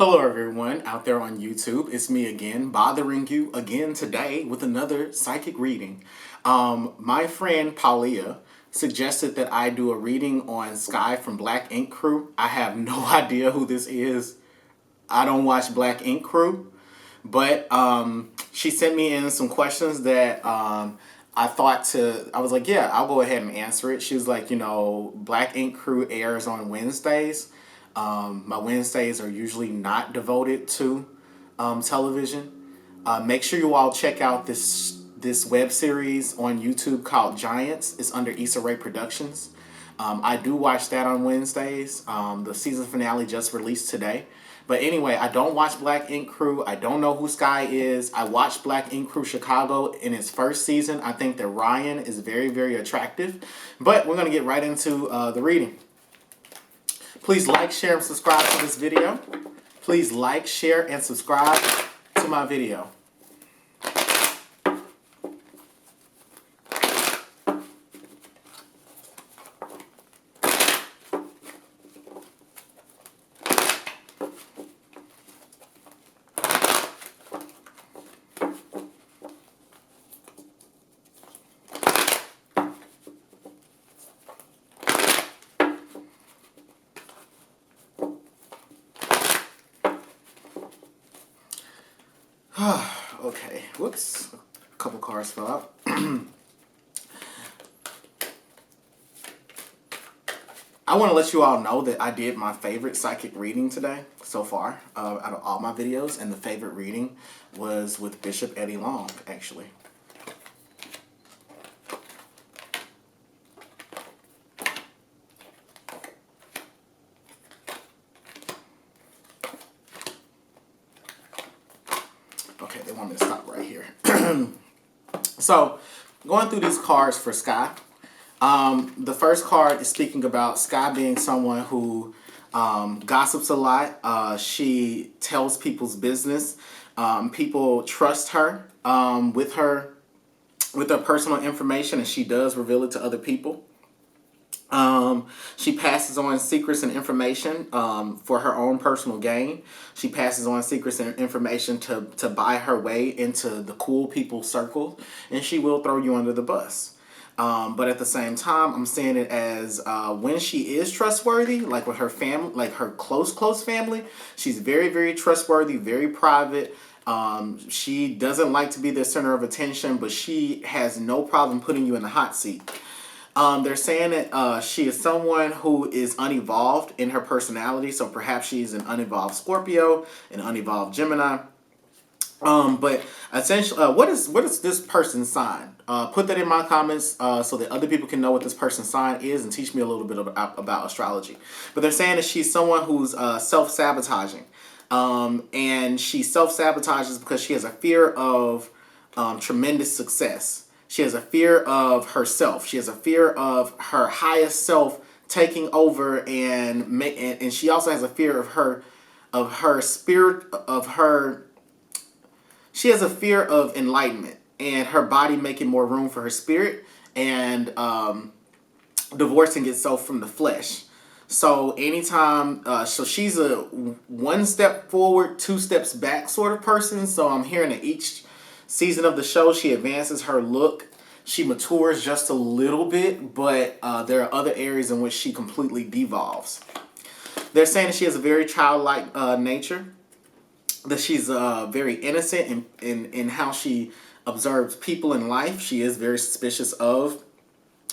Hello everyone out there on YouTube. It's me again, bothering you again today with another psychic reading. My friend Paulia suggested that I do a reading on Sky from Black Ink Crew. I have no idea who this is. I don't watch Black Ink Crew. But she sent me in some questions that I was like, yeah, I'll go ahead and answer it. She was like, Black Ink Crew airs on Wednesdays. My Wednesdays are usually not devoted to television. Make sure you all check out this web series on YouTube called Giants. It's under Issa Rae Productions. I do watch that on Wednesdays. The season finale just released today. But anyway, I don't watch Black Ink Crew. I don't know who Sky is. I watched Black Ink Crew Chicago in its first season. I think that Ryan is very, very attractive. But we're going to get right into the reading. Please like, share, and subscribe to this video. Please like, share, and subscribe to my video. Okay, whoops, a couple cards fell out. I want to let you all know that I did my favorite psychic reading today so far out of all my videos, and the favorite reading was with Bishop Eddie Long, actually. Okay, they want me to stop right here. So, going through these cards for Sky. The first card is speaking about Sky being someone who gossips a lot. She tells people's business. People trust her with her personal information, and she does reveal it to other people. She passes on secrets and information for her own personal gain. She passes on secrets and information to buy her way into the cool people circle, and she will throw you under the bus. But at the same time, I'm seeing it as when she is trustworthy, like with her family, like her close family, she's very, very trustworthy, very private. She doesn't like to be the center of attention, but she has no problem putting you in the hot seat. They're saying that she is someone who is unevolved in her personality, so perhaps she's an unevolved Scorpio, an unevolved Gemini. But essentially, what is this person's sign? Put that in my comments so that other people can know what this person's sign is and teach me a little bit about astrology. But they're saying that she's someone who's self-sabotaging. And she self-sabotages because she has a fear of tremendous success. She has a fear of herself. She has a fear of her highest self taking over, and she also has a fear of her spirit, of her. She has a fear of enlightenment and her body making more room for her spirit, and divorcing itself from the flesh. So anytime, so she's a one step forward, two steps back sort of person. So I'm hearing that each season of the show, she advances her look. She matures just a little bit, but there are other areas in which she completely devolves. They're saying that she has a very childlike nature, that she's very innocent in how she observes people in life. She is very suspicious of,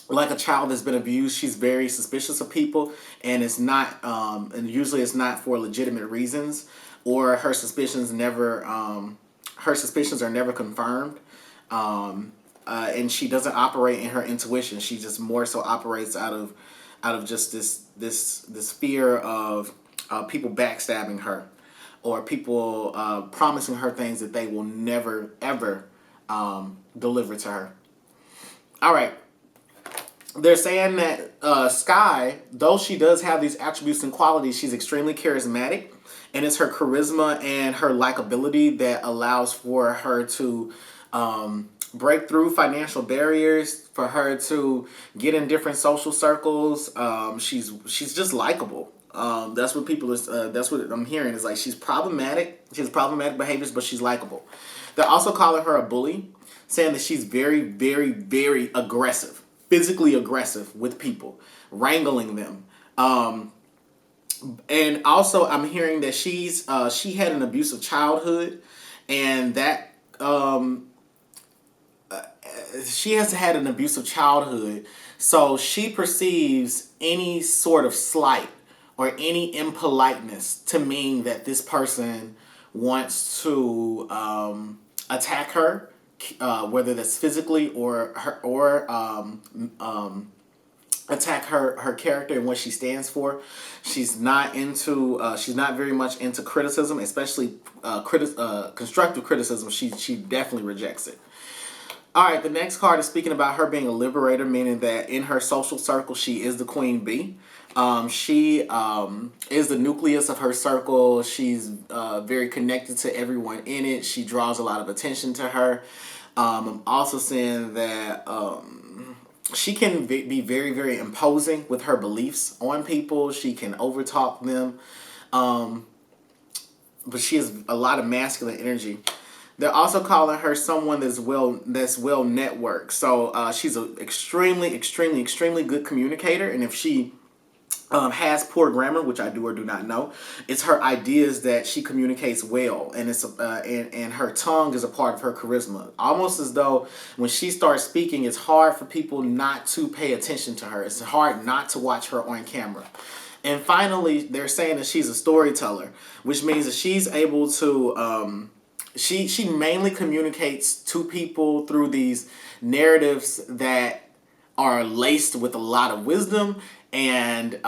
like a child that's been abused, she's very suspicious of people, and it's not, and usually it's not for legitimate reasons, or her suspicions are never confirmed. And she doesn't operate in her intuition. She just more so operates out of just this fear of people backstabbing her, or people promising her things that they will never ever deliver to her. All right. They're saying that Sky, though she does have these attributes and qualities, she's extremely charismatic, and it's her charisma and her likability that allows for her to break through financial barriers, for her to get in different social circles. She's just likable. That's what people are. That's what I'm hearing. Is like she's problematic. She has problematic behaviors, but she's likable. They're also calling her a bully, saying that she's very, very, very aggressive, physically aggressive with people, wrangling them. And also, I'm hearing that she had an abusive childhood, and that she has had an abusive childhood, so she perceives any sort of slight or any impoliteness to mean that this person wants to attack her, whether that's physically or attack her character and what she stands for. She's not very much into criticism, especially constructive criticism. She definitely rejects it. All right, the next card is speaking about her being a liberator, meaning that in her social circle, she is the queen bee. She is the nucleus of her circle. She's very connected to everyone in it. She draws a lot of attention to her. I'm also saying that she can be very, very imposing with her beliefs on people. She can overtalk them. But she has a lot of masculine energy. They're also calling her someone that's well networked. So she's an extremely, extremely, extremely good communicator. And if she has poor grammar, which I do or do not know, it's her ideas that she communicates well, and and her tongue is a part of her charisma. Almost as though when she starts speaking, it's hard for people not to pay attention to her. It's hard not to watch her on camera. And finally, they're saying that she's a storyteller, which means that she's able to. She mainly communicates to people through these narratives that are laced with a lot of wisdom, and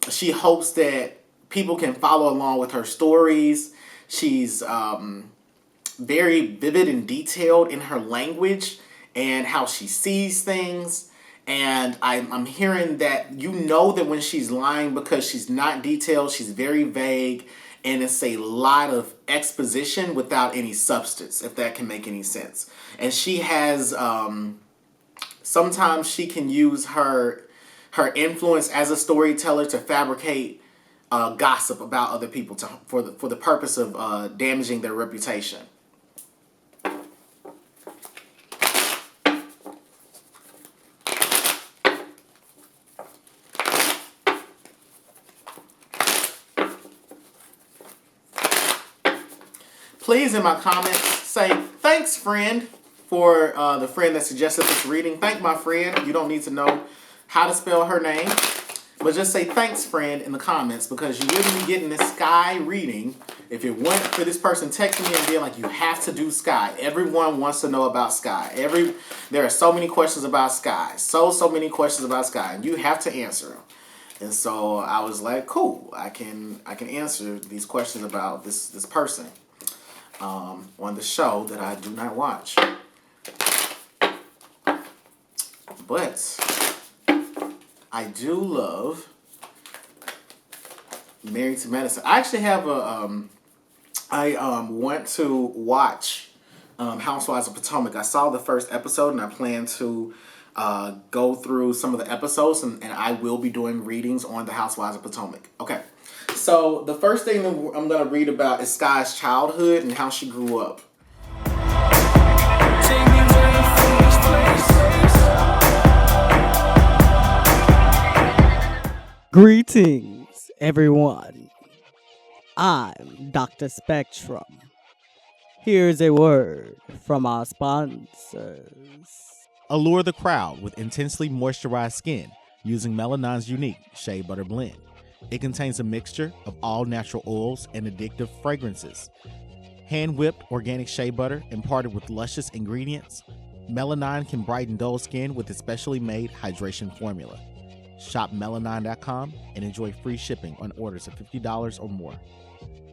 she hopes that people can follow along with her stories. She's very vivid and detailed in her language and how she sees things. And I'm hearing that that when she's lying because she's not detailed, she's very vague, and it's a lot of exposition without any substance, if that can make any sense. And she has, sometimes she can use her influence as a storyteller to fabricate gossip about other people for the purpose of damaging their reputation. Please, in my comments, say, thanks, friend, for the friend that suggested this reading. Thank my friend. You don't need to know how to spell her name, but just say, thanks, friend, in the comments, because you wouldn't be getting this Sky reading if it weren't for this person texting me and being like, you have to do Sky. Everyone wants to know about Sky. There are so many questions about Sky. So many questions about Sky, and you have to answer them. And so I was like, cool, I can answer these questions about this person. On the show that I do not watch. But I do love Married to Medicine. I actually have I want to watch Housewives of Potomac. I saw the first episode and I plan to go through some of the episodes, and I will be doing readings on the Housewives of Potomac. Okay. So the first thing that I'm going to read about is Sky's childhood and how she grew up. Greetings, everyone. I'm Dr. Spectrum. Here's a word from our sponsors. Allure the crowd with intensely moisturized skin using Melanine's unique Shea Butter Blend. It contains a mixture of all natural oils and addictive fragrances. Hand-whipped organic shea butter imparted with luscious ingredients, Melanine can brighten dull skin with its specially made hydration formula. Shop melanine.com and enjoy free shipping on orders of $50 or more.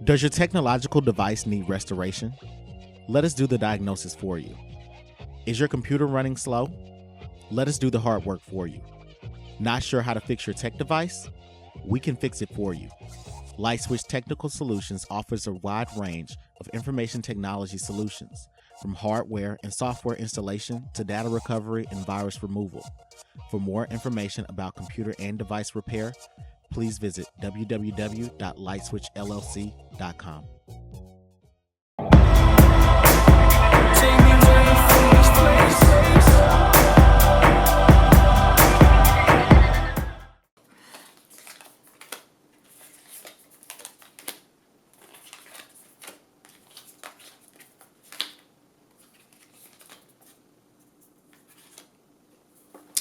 Does your technological device need restoration? Let us do the diagnosis for you. Is your computer running slow? Let us do the hard work for you. Not sure how to fix your tech device? We can fix it for you. LightSwitch Technical Solutions offers a wide range of information technology solutions, from hardware and software installation to data recovery and virus removal. For more information about computer and device repair, please visit www.lightswitchllc.com.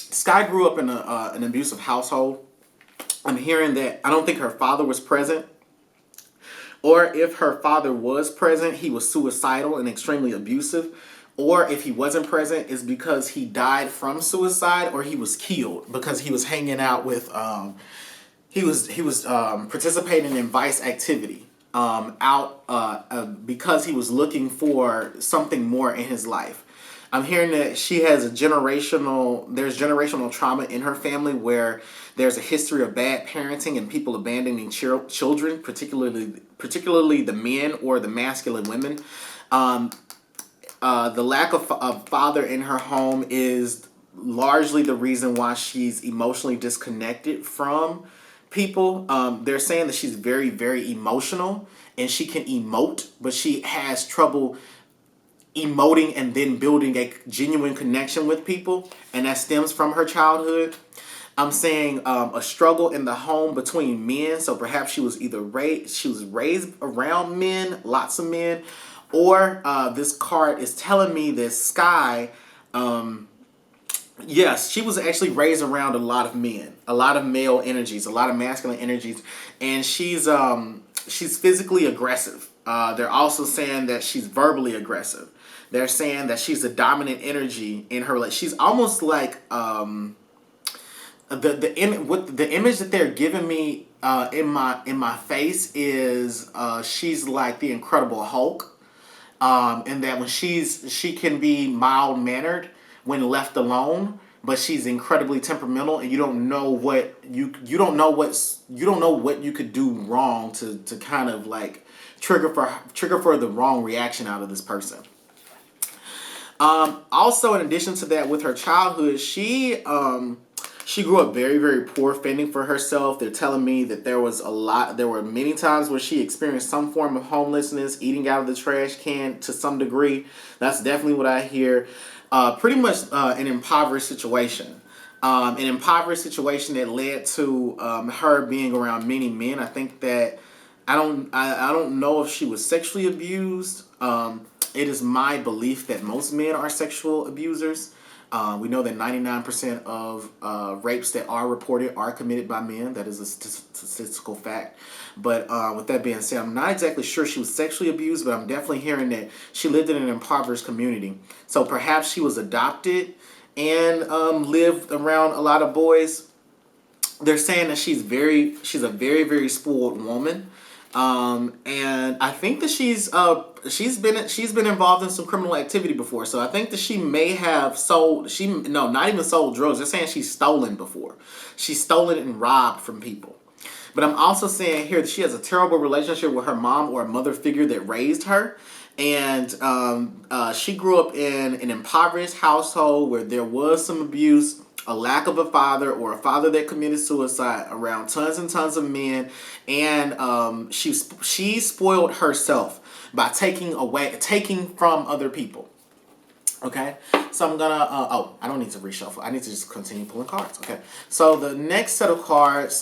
Sky grew up in an abusive household. I'm hearing that I don't think her father was present, or if her father was present, he was suicidal and extremely abusive, or if he wasn't present, it's because he died from suicide or he was killed because he was hanging out with he was participating in vice activity because he was looking for something more in his life. I'm hearing that she has there's generational trauma in her family where there's a history of bad parenting and people abandoning children, particularly the men or the masculine women. The lack of father in her home is largely the reason why she's emotionally disconnected from people. They're saying that she's very, very emotional and she can emote, but she has trouble emoting and then building a genuine connection with people, and that stems from her childhood. I'm saying a struggle in the home between men, so perhaps she was raised around men, lots of men, or this card is telling me that Sky, yes, she was actually raised around a lot of men, a lot of male energies, a lot of masculine energies, and she's physically aggressive. They're also saying that she's verbally aggressive. They're saying that she's a dominant energy in her. She's almost like the image that they're giving me in my face is she's like the Incredible Hulk, and that when she can be mild mannered when left alone, but she's incredibly temperamental, and you don't know what you could do wrong to kind of like trigger for the wrong reaction out of this person. Also, in addition to that, with her childhood, she grew up very, very poor, fending for herself. They're telling me that there were many times where she experienced some form of homelessness, eating out of the trash can to some degree. That's definitely what I hear. Pretty much an impoverished situation. An impoverished situation that led to her being around many men. I think that I don't know if she was sexually abused. It is my belief that most men are sexual abusers. We know that 99% of rapes that are reported are committed by men. That is a statistical fact. But with that being said, I'm not exactly sure she was sexually abused, but I'm definitely hearing that she lived in an impoverished community. So perhaps she was adopted and lived around a lot of boys. They're saying that she's a very, very spoiled woman. And I think that she's been involved in some criminal activity before. So I think that she may have not even sold drugs. They're saying she's stolen before. She's stolen and robbed from people. But I'm also saying here that she has a terrible relationship with her mom or a mother figure that raised her. And she grew up in an impoverished household where there was some abuse, a lack of a father or a father that committed suicide, around tons and tons of men, and she spoiled herself by taking from other people. Okay, so I'm gonna I don't need to reshuffle. I need to just continue pulling cards. Okay, so the next set of cards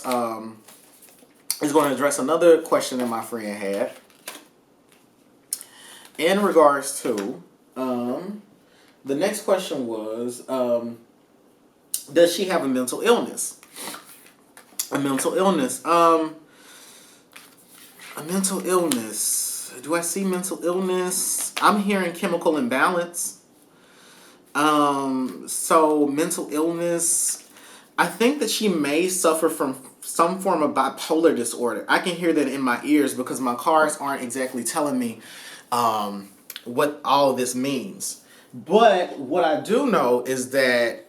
is going to address another question that my friend had in regards to the next question was, does she have a mental illness? A mental illness. A mental illness. Do I see mental illness? I'm hearing chemical imbalance. So mental illness. I think that she may suffer from some form of bipolar disorder. I can hear that in my ears because my cards aren't exactly telling me what all of this means. But what I do know is that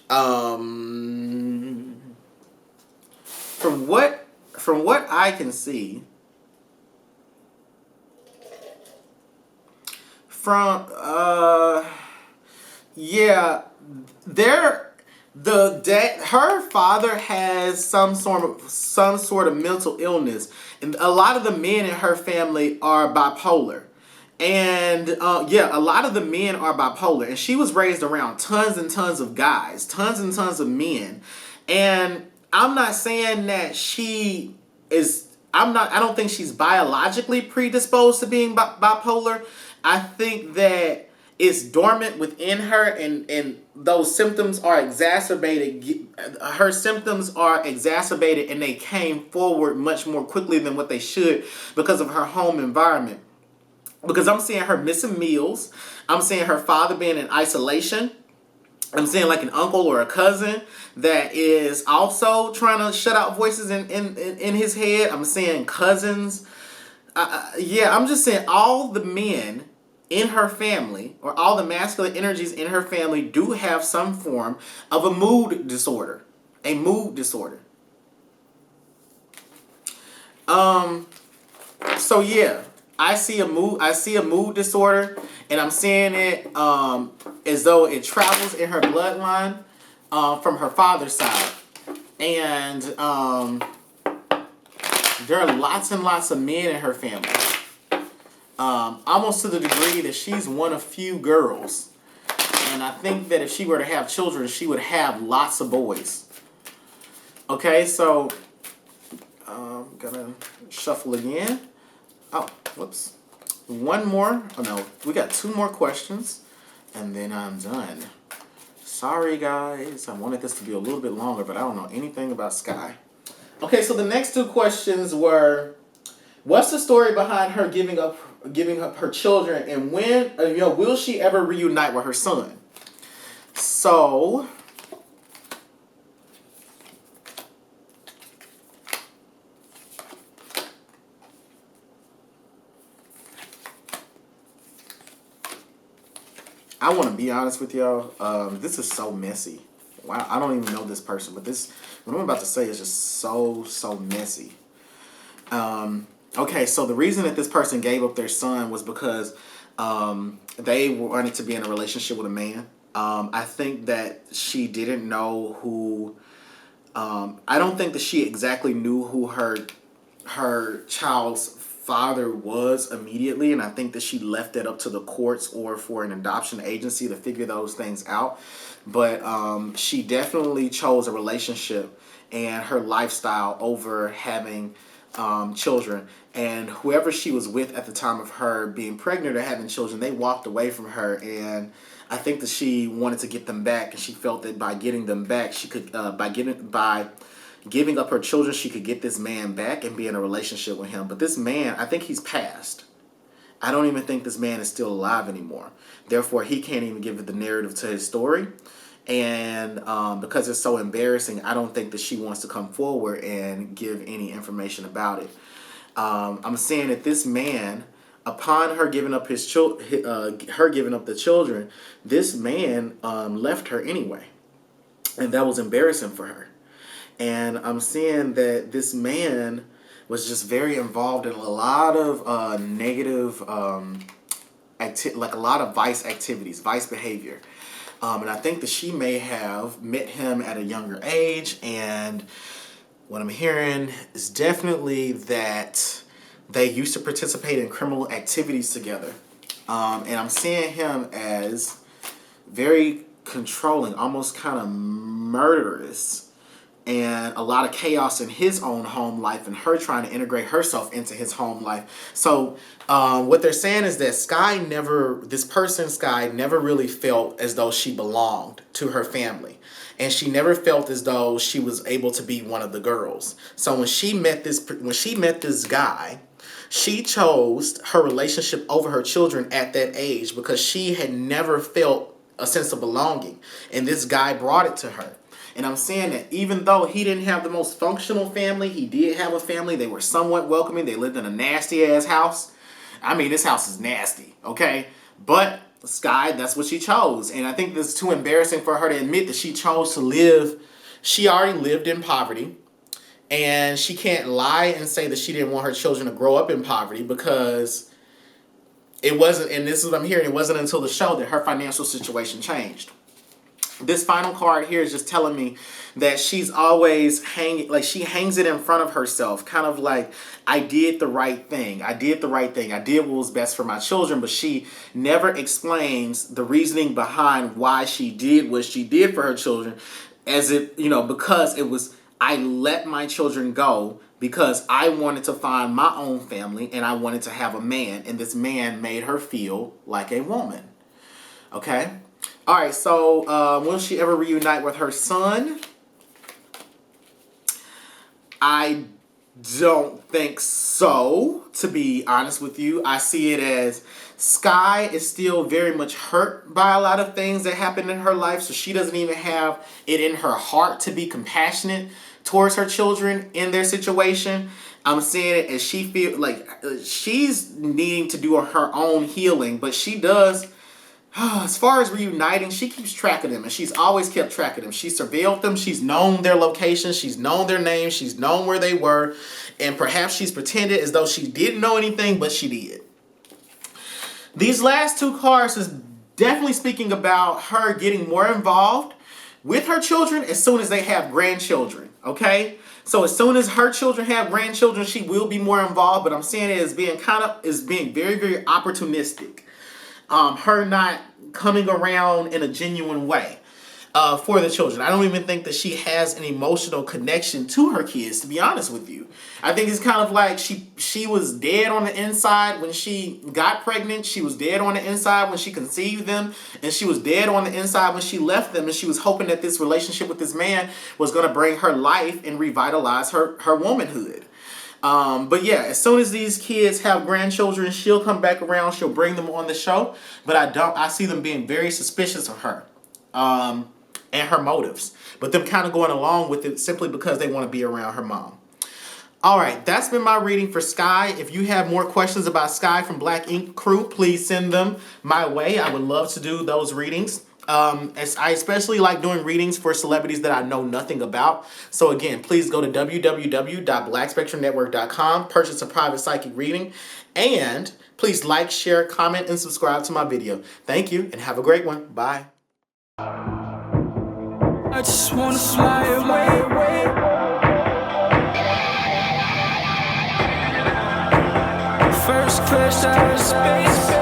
from what I can see, her father has some sort of mental illness, and a lot of the men in her family are bipolar. And yeah, a lot of the men are bipolar, and she was raised around tons and tons of guys, tons and tons of men. And I'm not saying that she is. I don't think she's biologically predisposed to being bipolar. I think that it's dormant within her, and those symptoms are exacerbated. Her symptoms are exacerbated, and they came forward much more quickly than what they should because of her home environment. Because I'm seeing her missing meals. I'm seeing her father being in isolation. I'm seeing like an uncle or a cousin that is also trying to shut out voices in his head. I'm seeing cousins. Yeah, I'm just saying all the men in her family, or all the masculine energies in her family, do have some form of a mood disorder. A mood disorder. So yeah, I see a mood disorder, and I'm seeing it as though it travels in her bloodline from her father's side. And there are lots and lots of men in her family. Almost to the degree that she's one of few girls. And I think that if she were to have children, she would have lots of boys. Okay, so gonna shuffle again. Oh, whoops. One more. Oh no, we got 2 more questions, and then I'm done. Sorry guys, I wanted this to be a little bit longer, but I don't know anything about Sky. Okay, so the next 2 questions were, what's the story behind her giving up her children, and when will she ever reunite with her son? So I want to be honest with y'all. This is so messy. Wow, I don't even know this person, but what I'm about to say is just so messy. Okay, so the reason that this person gave up their son was because they wanted to be in a relationship with a man. I think that she didn't know who. I don't think that she exactly knew who her child's father was immediately, and I think that she left that up to the courts or for an adoption agency to figure those things out. But she definitely chose a relationship and her lifestyle over having children. And whoever she was with at the time of her being pregnant or having children, they walked away from her, and I think that she wanted to get them back, and she felt that by getting them back, she could by giving up her children, she could get this man back and be in a relationship with him. But this man, I think he's passed. I don't even think this man is still alive anymore. Therefore, he can't even give the narrative to his story. And because it's so embarrassing, I don't think that she wants to come forward and give any information about it. I'm saying that this man, upon her giving up her giving up the children, this man left her anyway, and that was embarrassing for her. And I'm seeing that this man was just very involved in a lot of negative, like a lot of vice activities, vice behavior. And I think that she may have met him at a younger age. And what I'm hearing is definitely that they used to participate in criminal activities together. And I'm seeing him as very controlling, almost kind of murderous, and a lot of chaos in his own home life, and her trying to integrate herself into his home life. So what they're saying is that Sky never really felt as though she belonged to her family. And she never felt as though she was able to be one of the girls. So when she met this guy, she chose her relationship over her children at that age because she had never felt a sense of belonging. And this guy brought it to her. And I'm saying that even though he didn't have the most functional family, he did have a family. They were somewhat welcoming. They lived in a nasty-ass house. I mean, this house is nasty, okay? But Sky, that's what she chose. And I think this is too embarrassing for her to admit that she chose to live. She already lived in poverty. And she can't lie and say that she didn't want her children to grow up in poverty, because it wasn't, and this is what I'm hearing, it wasn't until the show that her financial situation changed. This final card here is just telling me that she's always she hangs it in front of herself, kind of like, I did the right thing. I did what was best for my children, but she never explains the reasoning behind why she did what she did for her children, as because it was, I let my children go because I wanted to find my own family and I wanted to have a man, and this man made her feel like a woman. Okay? All right, so will she ever reunite with her son? I don't think so, to be honest with you. I see it as Sky is still very much hurt by a lot of things that happened in her life, so she doesn't even have it in her heart to be compassionate towards her children in their situation. I'm seeing it as she feels like she's needing to do her own healing, but she does. As far as reuniting, she keeps track of them, and she's always kept track of them. She surveilled them. She's known their locations. She's known their names. She's known where they were, and perhaps she's pretended as though she didn't know anything, but she did. These last two cards is definitely speaking about her getting more involved with her children as soon as they have grandchildren, okay? So as soon as her children have grandchildren, she will be more involved, but I'm seeing it as being very, very opportunistic. Her not coming around in a genuine way for the children. I don't even think that she has an emotional connection to her kids, to be honest with you. I think it's kind of like she was dead on the inside when she got pregnant. She was dead on the inside when she conceived them. And she was dead on the inside when she left them. And she was hoping that this relationship with this man was going to bring her life and revitalize her womanhood. But yeah, as soon as these kids have grandchildren, she'll come back around. She'll bring them on the show. But I see them being very suspicious of her and her motives. But them kind of going along with it simply because they want to be around her mom. All right, that's been my reading for Sky. If you have more questions about Sky from Black Ink Crew, please send them my way. I would love to do those readings. I especially like doing readings for celebrities that I know nothing about. So again, please go to www.blackspectrumnetwork.com, purchase a private psychic reading, and please like, share, comment, and subscribe to my video. Thank you, and have a great one. Bye. I just wanna fly away. First class out of space.